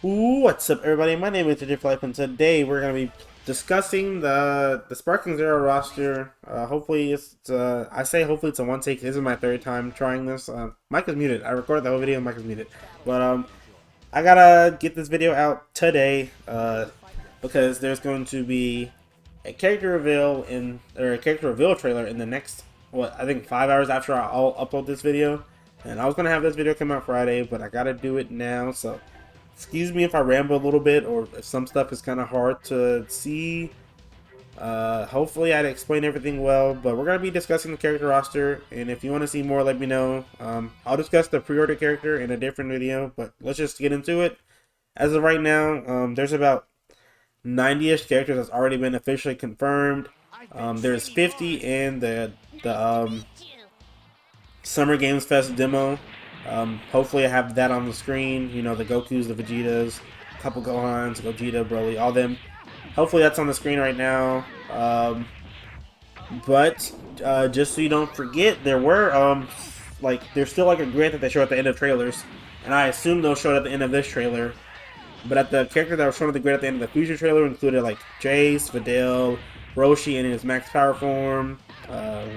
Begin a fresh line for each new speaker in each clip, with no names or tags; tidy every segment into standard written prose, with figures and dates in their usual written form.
What's up, everybody? My name is DJ Life, and today we're going to be discussing the Sparking Zero roster. Hopefully, I say hopefully it's a one take. This is my third time trying this. Mic is muted. I recorded the whole video. Mic is muted, but I gotta get this video out today. Because there's going to be a character reveal a character reveal trailer in the next I think 5 hours after I'll upload this video. And I was gonna have this video come out Friday, but I gotta do it now. So excuse me if I ramble a little bit or if some stuff is kind of hard to see. Hopefully I'd explain everything well, but we're going to be discussing the character roster, and if you want to see more, let me know. I'll discuss the pre-order character in a different video, but let's just get into it. As of right now, there's about 90-ish characters that's already been officially confirmed. There's 50 in the Summer Games Fest demo. Hopefully I have that on the screen. You know, the Gokus, the Vegetas, a couple Gohans, Gogeta, Broly, all them. Hopefully that's on the screen right now. But just so you don't forget, there were there's still like a grid that they show at the end of trailers, and I assume they'll show it at the end of this trailer. But at the character that was shown at the grid at the end of the future trailer included like Jace, Videl, Roshi in his max power form,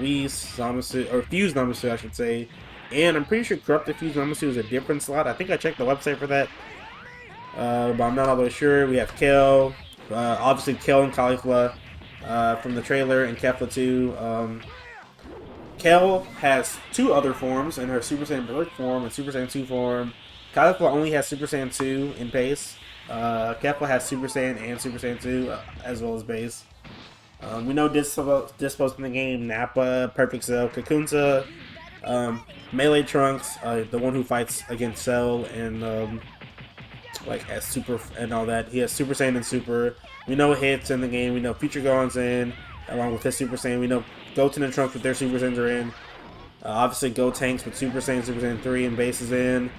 Whis, Zamasu, or Fused Zamasu I should say, and I'm pretty sure Corrupted Fused Zamasu is a different slot. I think I checked the website for that, but I'm not all the way sure. We have Kel, obviously Kel and Caulifla from the trailer, and Kefla too. Kel has two other forms in her Super Saiyan Berserk form and Super Saiyan 2 form. Caulifla only has Super Saiyan 2 in base. Kefla has Super Saiyan and Super Saiyan 2 as well as base. We know Dispos in the game, Nappa, Perfect Cell, Kakunta, Melee Trunks, the one who fights against Cell and like as Super and all that. He has Super Saiyan and Super. We know Hits in the game. We know Future Gohan's in along with his Super Saiyan. We know Goten and Trunks with their Super Saiyans are in. Obviously Gotenks with Super Saiyan 3 and base is in.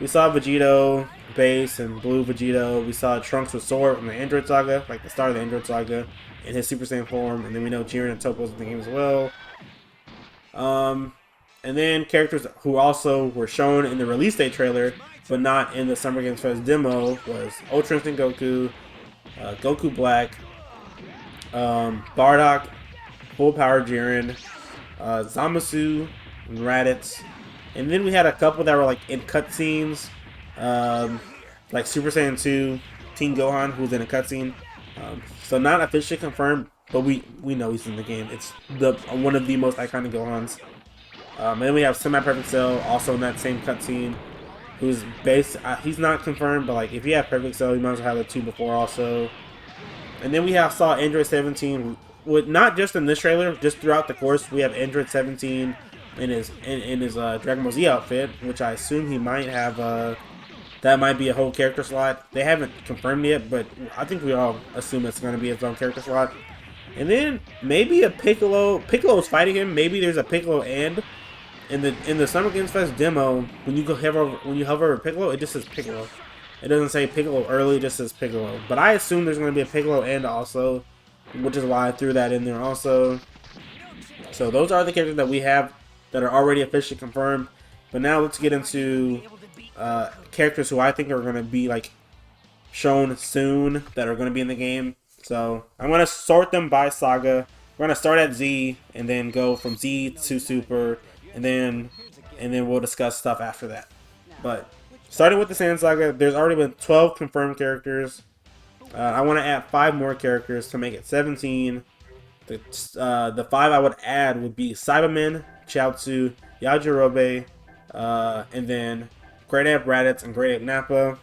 We saw Vegito base and Blue Vegito. We saw Trunks with Sword from the Android Saga, like the start of the Android Saga, in his Super Saiyan form. And then we know Jiren and Toppo's in the game as well. And then characters who also were shown in the release date trailer, but not in the Summer Games Fest demo, was Ultra Instinct Goku, Goku Black, Bardock, Full Power Jiren, Zamasu, and Raditz. And then we had a couple that were like in cutscenes, like Super Saiyan 2, Teen Gohan, who's in a cutscene. So not officially confirmed, but we know he's in the game. It's one of the most iconic Gohans. And then we have Semi-Perfect Cell, also in that same cutscene, who's based. He's not confirmed, but like if you have Perfect Cell, you might as well have the two before also. And then we saw Android 17, with not just in this trailer, just throughout the course. We have Android 17 in his Dragon Ball Z outfit, which I assume he might have. That might be a whole character slot. They haven't confirmed yet, but I think we all assume it's going to be his own character slot. And then maybe a Piccolo. Piccolo's fighting him. Maybe there's a Piccolo and in the Summer Games Fest demo, when you hover over Piccolo, it just says Piccolo. It doesn't say Piccolo early, it just says Piccolo. But I assume there's going to be a Piccolo and also, which is why I threw that in there also. So those are the characters that we have that are already officially confirmed. But now let's get into characters who I think are going to be like shown soon that are going to be in the game. So I'm going to sort them by Saga. We're going to start at Z and then go from Z to Super, and then we'll discuss stuff after that. But starting with the Saiyan Saga, there's already been 12 confirmed characters. I want to add 5 more characters to make it 17. The 5 I would add would be Cybermen, Chiaotzu, Yajirobe, and then Great Ape Raditz and Great Ape Nappa.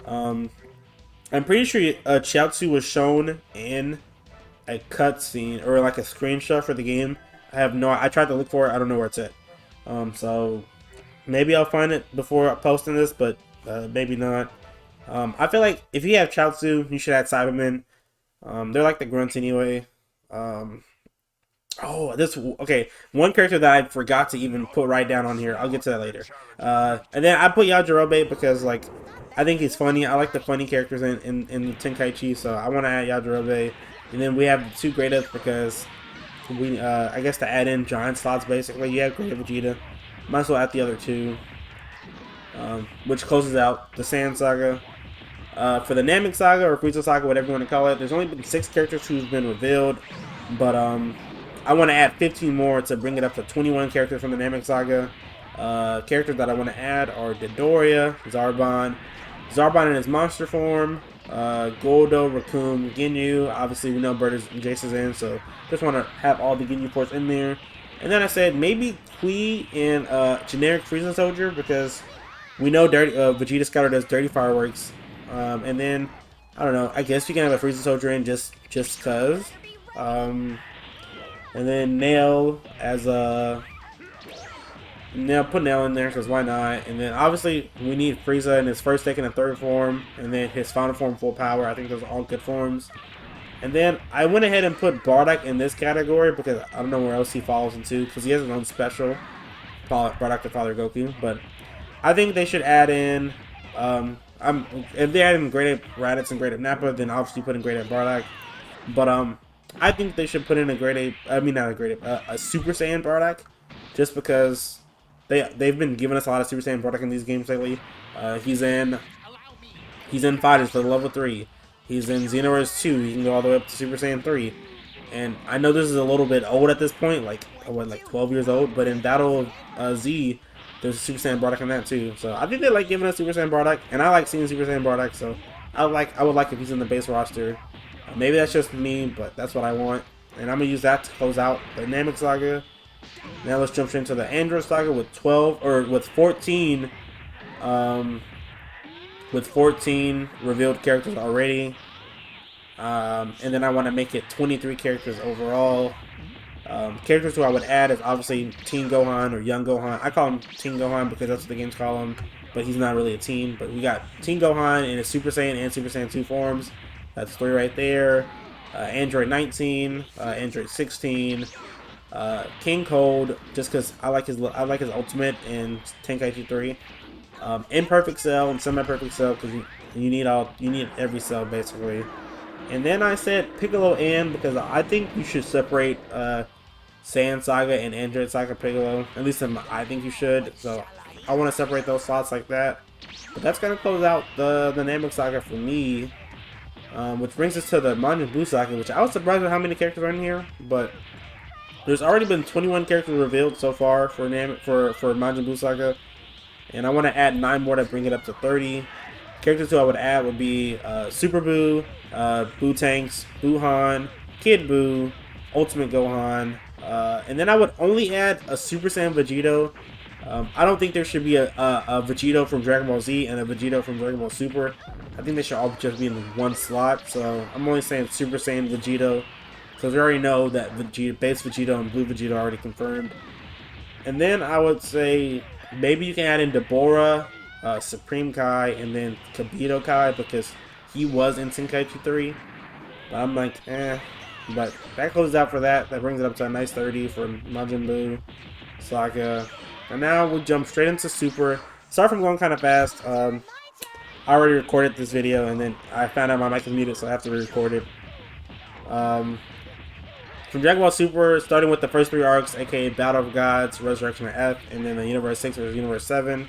I'm pretty sure Chiaotzu was shown in a cutscene or like a screenshot for the game. I tried to look for it. I don't know where it's at. So maybe I'll find it before posting this, but maybe not. I feel like if you have Chiaotzu, you should add Cybermen. They're like the grunts anyway. Okay. One character that I forgot to even put right down on here. I'll get to that later. And then I put Yajirobe because like I think he's funny. I like the funny characters in Tenkaichi, so I want to add Yajirobe. And then we have the 2 Great Apes because we I guess to add in giant slots basically. You have Great Ape Vegeta. Might as well add the other 2. Which closes out the Saiyan Saga. For the Namek Saga or Frieza Saga, whatever you want to call it, there's only been 6 characters who's been revealed, but I want to add 15 more to bring it up to 21 characters from the Namek Saga. Characters that I want to add are Dodoria, Zarbon in his monster form, Goldo, Raccoon, Ginyu. Obviously, we know Bird is Jason's in, so just want to have all the Ginyu force in there. And then I said maybe Kui and generic Frieza Soldier, because we know Vegeta Scouter does dirty fireworks. And then I don't know. I guess you can have a Frieza Soldier in just cause. And then Nail as a put Nail in there because why not? And then obviously we need Frieza in his first, second, and third form, and then his final form, full power. I think those are all good forms. And then I went ahead and put Bardock in this category because I don't know where else he falls into, because he has his own special, Bardock the Father Goku. But I think they should add in, if they add in Great Ape Raditz and Great Ape Nappa, then obviously put in Great Ape Bardock. But I think they should put in a Great Ape, not a Great Ape, a Super Saiyan Bardock, just because they've been giving us a lot of Super Saiyan Bardock in these games lately. He's in Fighters for the level 3. He's in Xenoverse 2. He can go all the way up to Super Saiyan 3. And I know this is a little bit old at this point, like 12 years old. But in Battle Z, there's a Super Saiyan Bardock in that too. So I think they like giving us Super Saiyan Bardock, and I like seeing Super Saiyan Bardock. So I would like if he's in the base roster. Maybe that's just me, but that's what I want. And I'm gonna use that to close out the Namek Saga. Now let's jump into the Android Saga with 14 revealed characters already. And then I want to make it 23 characters overall. Characters who I would add is obviously Teen Gohan or Young Gohan. I call him Teen Gohan because that's what the games call him, but he's not really a teen. But we got Teen Gohan in his Super Saiyan and Super Saiyan 2 forms. That's 3 right there. Android 19, Android 16, King Cold, just because I like his ultimate in Tenkaichi 3. Imperfect Cell and Semi-Perfect Cell, because you need every cell basically. And then I said Piccolo and, because I think you should separate Saiyan Saga and Android Saga Piccolo. At least I think you should. So I want to separate those slots like that. But that's gonna close out the Namek Saga for me. Which brings us to the Majin Buu Saga, which I was surprised with how many characters are in here, but there's already been 21 characters revealed so far for Majin Buu Saga, and I want to add 9 more to bring it up to 30. Characters who I would add would be Super Buu, Buu Tanks, Buuhan, Kid Buu, Ultimate Gohan, and then I would only add a Super Saiyan Vegito. I don't think there should be a Vegito from Dragon Ball Z and a Vegito from Dragon Ball Super. I think they should all just be in one slot. So I'm only saying Super Saiyan Vegito, because we already know that base Vegito and Blue Vegito are already confirmed. And then I would say maybe you can add in Deborah, Supreme Kai, and then Kibito Kai, because he was in Tenkaichi 3. But I'm like, eh. But that closes out for that. That brings it up to a nice 30 for Majin Buu Saga. And now we'll jump straight into Super. Sorry if I'm going kind of fast. I already recorded this video, and then I found out my mic is muted, so I have to re-record it. From Dragon Ball Super, starting with the first 3 arcs, aka Battle of Gods, Resurrection of F, and then the Universe 6 versus Universe 7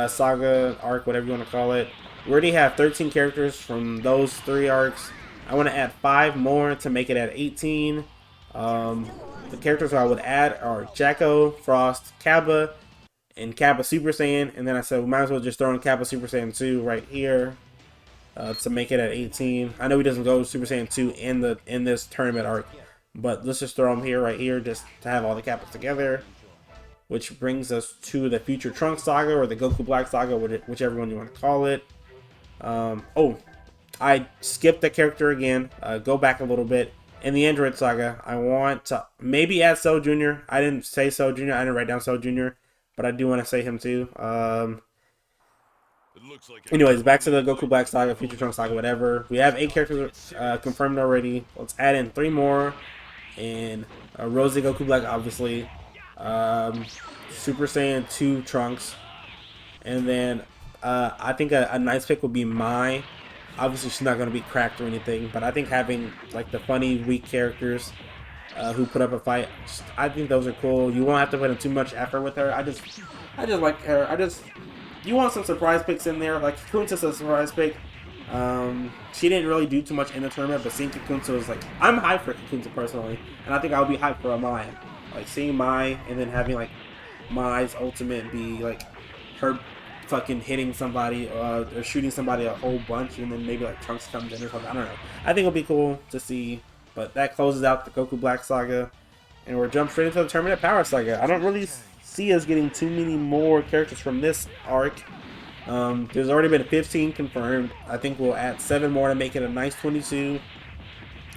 Saga arc, whatever you want to call it. We already have 13 characters from those 3 arcs. I want to add 5 more to make it at 18. The characters I would add are Jacko, Frost, Kappa, and Kappa Super Saiyan. And then I said we might as well just throw in Kappa Super Saiyan 2 right here to make it at 18. I know he doesn't go Super Saiyan 2 in this tournament arc, but let's just throw him here, right here, just to have all the Kappas together. Which brings us to the Future Trunks Saga, or the Goku Black Saga, whichever one you want to call it. Oh, I skipped the character again. Go back a little bit. In the Android Saga, I want to maybe add Cell Jr. I didn't say Cell Jr. I didn't write down Cell Jr., but I do want to say him too. Anyways, back to the Goku Black Saga, Future Trunks Saga, whatever. We have 8 characters confirmed already. Let's add in 3 more. And Rosy Goku Black, obviously. Super Saiyan 2 Trunks. And then I think a nice pick would be Mai. Obviously, she's not going to be cracked or anything, but I think having like the funny, weak characters who put up a fight, I think those are cool. You won't have to put in too much effort with her. I just like her. You want some surprise picks in there, like Kunta's a surprise pick. She didn't really do too much in the tournament, but seeing Kakunsa was like, I'm hyped for Kakunsa personally, and I think I'll be hyped for a Mai. Like seeing Mai and then having like Mai's ultimate be like her fucking hitting somebody or shooting somebody a whole bunch, and then maybe like Trunks comes in or something. I don't know. I think it'll be cool to see. But that closes out the Goku Black Saga, and we're jumped straight into the Tournament Power Saga. I don't really see us getting too many more characters from this arc. There's already been 15 confirmed. I think we'll add 7 more to make it a nice 22.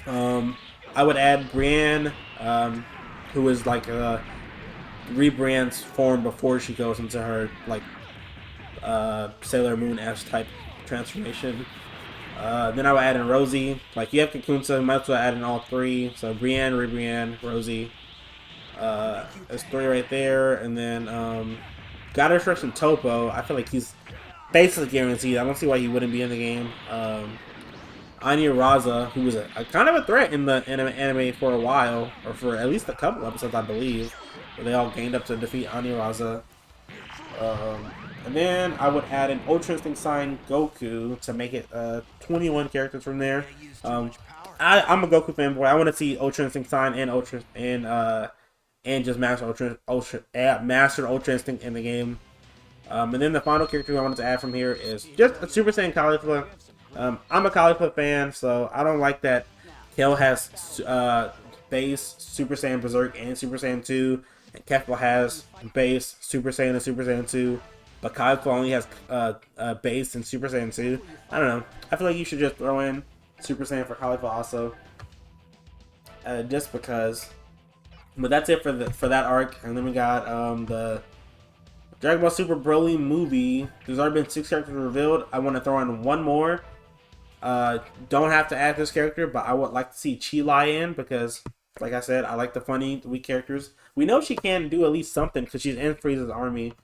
I would add Brienne, who is like rebrand's form before she goes into her like Sailor Moon-esque type transformation. Then I would add in Rosie. Like you have Kakunsa, might as well add in all 3. So Brienne, Rebrienne, Rosie. There's 3 right there, and then Goddess Rex and Topo. I feel like he's basically guaranteed. I don't see why he wouldn't be in the game. Anya Raza, who was a kind of a threat in the anime for a while, or for at least a couple episodes, I believe, where they all gained up to defeat Anya Raza. And then I would add an Ultra Instinct Sign Goku to make it 21 characters from there. I'm a Goku fanboy. I want to see Ultra Instinct Sign and just Master Ultra Instinct in the game. And then the final character I wanted to add from here is just a Super Saiyan Caulifla. I'm a Caulifla fan, so I don't like that Kale has base Super Saiyan Berserk and Super Saiyan 2, and Kefla has base Super Saiyan and Super Saiyan 2, but Caulifla only has base and Super Saiyan 2. I don't know. I feel like you should just throw in Super Saiyan for Caulifla also, just because. But that's it for that arc, and then we got the Dragon Ball Super Broly movie. There's already been 6 characters revealed. I want to throw in one more. Don't have to add this character, but I would like to see Chi-Lai in because, like I said, I like the funny, weak characters. We know she can do at least something because she's in Frieza's army,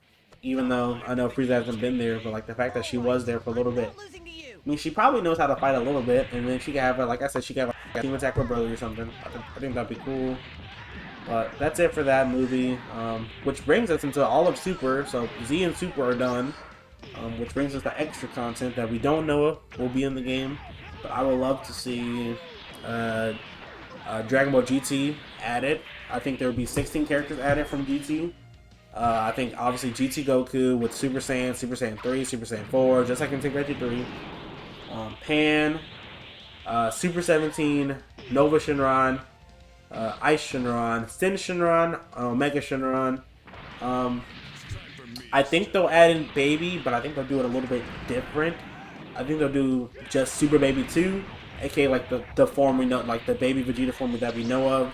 even though I know Frieza hasn't been there. But like the fact that she was there for a little bit, I mean, she probably knows how to fight a little bit, and then she can have, like I said, she can have a team attack with Broly or something. I think that'd be cool. But that's it for that movie, which brings us into all of Super. So Z and Super are done, which brings us to extra content that we don't know will be in the game. But I would love to see Dragon Ball GT added. I think there will be 16 characters added from GT. I think obviously GT Goku with Super Saiyan 3, Super Saiyan 4, just like in Tenkaichi 3. Pan, Super 17, Nova Shinran, Ice Shinran, Sin Shinran, Omega Shinran. I think they'll add in Baby, but I think they'll do it a little bit different. I think they'll do just Super Baby 2, aka like the form we know, like the Baby Vegeta form that we know of,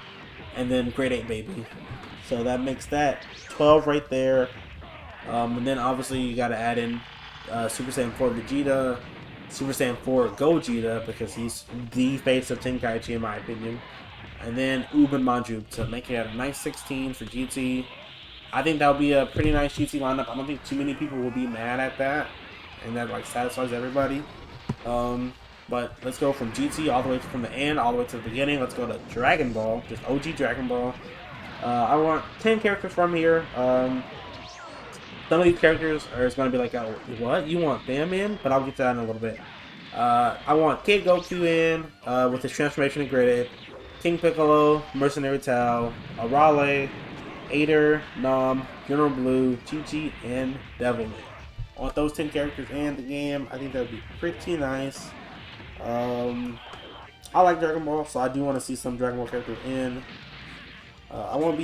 and then Grade 8 Baby. So that makes that 12 right there. And then obviously you gotta add in Super Saiyan 4 Vegeta, Super Saiyan 4 Gogeta, because he's the face of Tenkaichi in my opinion. And then Uben Manju to make it a nice 16 for GT. I think that'll be a pretty nice GT lineup. I don't think too many people will be mad at that, and that like satisfies everybody. But let's go from GT all the way from the end, all the way to the beginning. Let's go to Dragon Ball, just OG Dragon Ball. I want 10 characters from here. Some of these characters are going to be like, oh, what? You want them in? But I'll get to that in a little bit. I want Kid Goku in with his transformation and Grid, King Piccolo, Mercenary Tao, Arale, Ader, Nam, General Blue, Chi-Chi, and Devilman. I want those 10 characters in the game. I think that would be pretty nice. I like Dragon Ball, so I do want to see some Dragon Ball characters in. I won't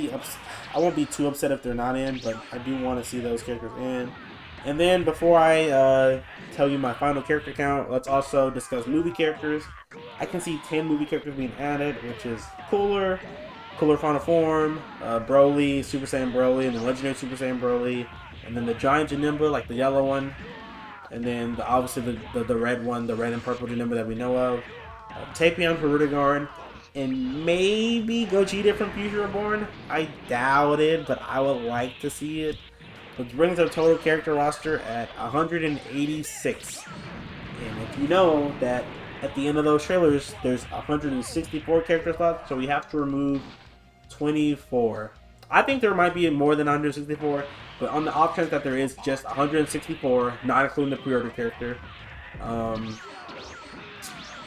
be too upset if they're not in, but I do want to see those characters in. And then before I tell you my final character count, let's also discuss movie characters. I can see 10 movie characters being added, which is Cooler Final Form, Broly, Super Saiyan Broly, and the Legendary Super Saiyan Broly, and then the Giant Janemba, like the yellow one, and then obviously the red one, the red and purple Janemba that we know of, Tapion for Rudigarn, and maybe Gogeta from Future Reborn. I doubt it, but I would like to see it. Which brings our total character roster at 186. And if you know that at the end of those trailers, there's 164 character slots, so we have to remove 24. I think there might be more than 164, but on the off chance that there is just 164, not including the pre-order character, Um,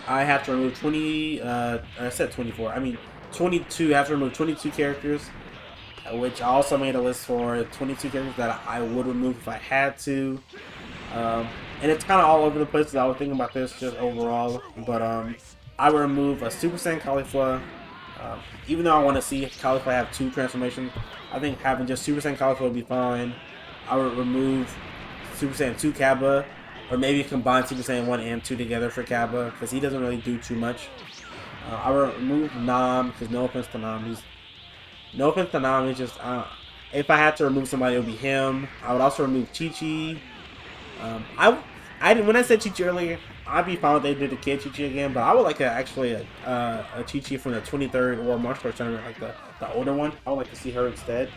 I have to remove 20. I said 24. I mean 22. I have to remove 22 characters, which I also made a list for 22 characters that I would remove if I had to. And it's kind of all over the place. I was thinking about this just overall, but I would remove a Super Saiyan Caulifla. Even though I want to see Caulifla have 2 transformations, I think having just Super Saiyan Caulifla would be fine. I would remove Super Saiyan 2 Kappa, or maybe combine Super Saiyan 1 and 2 together for Kappa, because he doesn't really do too much. I would remove Nam, because no offense to Nam, he's just, if I had to remove somebody, it would be him. I would also remove Chi-Chi. When I said Chi-Chi earlier, I'd be fine with they did the kid Chi-Chi again, but I would like a Chi-Chi from the 23rd or Martial Arts Tournament, like the older one. I would like to see her instead.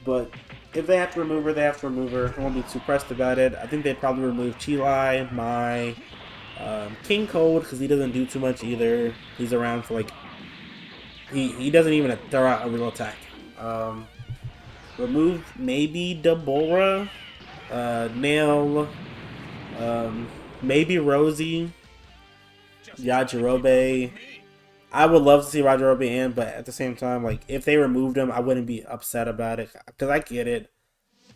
But if they have to remove her, they have to remove her. I won't be too pressed about it. I think they'd probably remove Chi-Lai, my King Cold, because he doesn't do too much either. He's around for like he doesn't even throw out a real attack. Remove maybe Deborah, Nail, maybe Rosie, Yajirobe. I would love to see Yajirobe in, but at the same time, like if they removed him, I wouldn't be upset about it because I get it.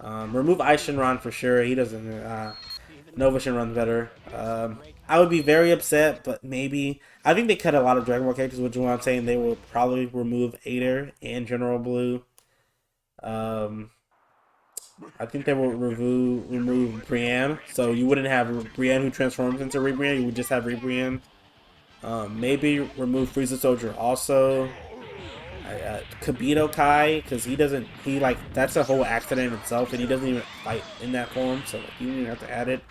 Remove Aishinran for sure. He doesn't. Nova Shinran's better. I would be very upset, but maybe I think they cut a lot of Dragon Ball characters, which is why I'm saying they will probably remove Ader and General Blue. I think they will remove Brienne, so you wouldn't have Brienne who transforms into Rebrienne. You would just have Rebrienne. Maybe remove Frieza Soldier also. Kabito Kai, because that's a whole accident in itself, and he doesn't even fight in that form, so you don't even have to add it.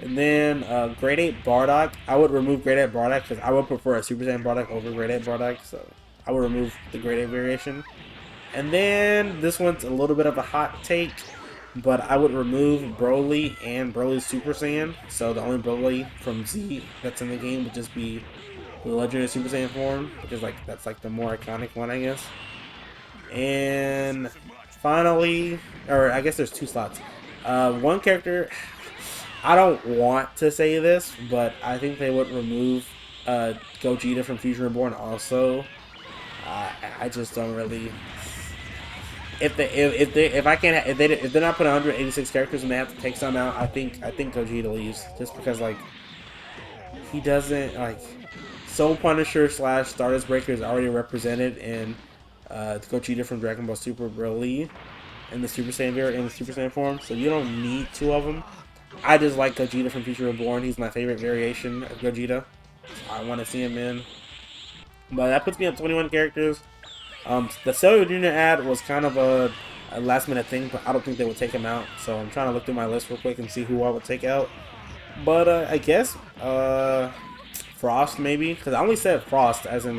And then Grade 8 Bardock, I would remove Grade 8 Bardock because I would prefer a Super Saiyan Bardock over Grade 8 Bardock, so I would remove the Grade 8 variation. And then this one's a little bit of a hot take, but I would remove Broly and Broly's Super Saiyan. So the only Broly from Z that's in the game would just be the Legendary Super Saiyan form, because that's the more iconic one, I guess. And finally, or I guess there's 2 slots. One character, I don't want to say this, but I think they would remove Gogeta from Fusion Reborn also. I just don't really. If they're not putting 186 characters and they have to take some out, I think Gogeta leaves just because he doesn't Soul Punisher / Stardust Breaker is already represented in Gogeta from Dragon Ball Super Broly in the Super Saiyan form, so you don't need 2 of them. I just like Gogeta from Future Reborn. He's my favorite variation of Gogeta. I want to see him in. But that puts me at 21 characters. The Cell Jr. ad was kind of a last minute thing, but I don't think they would take him out. So I'm trying to look through my list real quick and see who I would take out. But I guess Frost maybe, because I only said Frost as in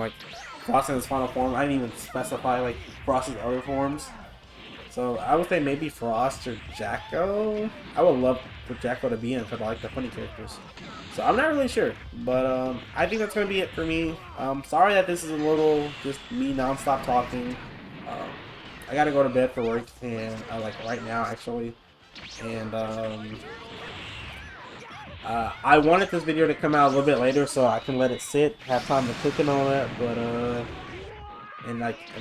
Frost in his final form. I didn't even specify Frost's other forms. So I would say maybe Frost or Jacko. I would love for Jacko to be in because I like the funny characters. So I'm not really sure, but I think that's gonna be it for me. Sorry that this is a little just me nonstop talking. I gotta go to bed for work, and right now actually. And I wanted this video to come out a little bit later so I can let it sit, have time to cook and all that, but and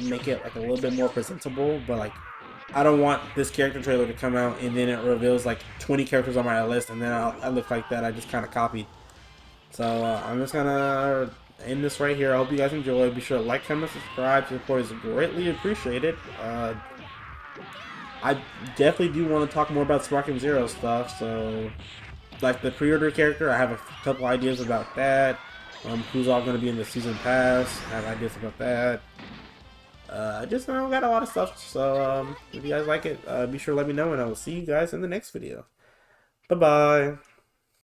make it a little bit more presentable. But I don't want this character trailer to come out and then it reveals 20 characters on my list and then I look like that I just kind of copied. So I'm just gonna end this right here. I hope you guys enjoy. Be sure to like, comment, subscribe. Your support is greatly appreciated. I definitely do want to talk more about Sparking Zero stuff. So the pre-order character, I have a couple ideas about that. Who's all going to be in the season pass? I have ideas about that. I just got a lot of stuff, so if you guys like it, be sure to let me know, and I will see you guys in the next video. Bye-bye.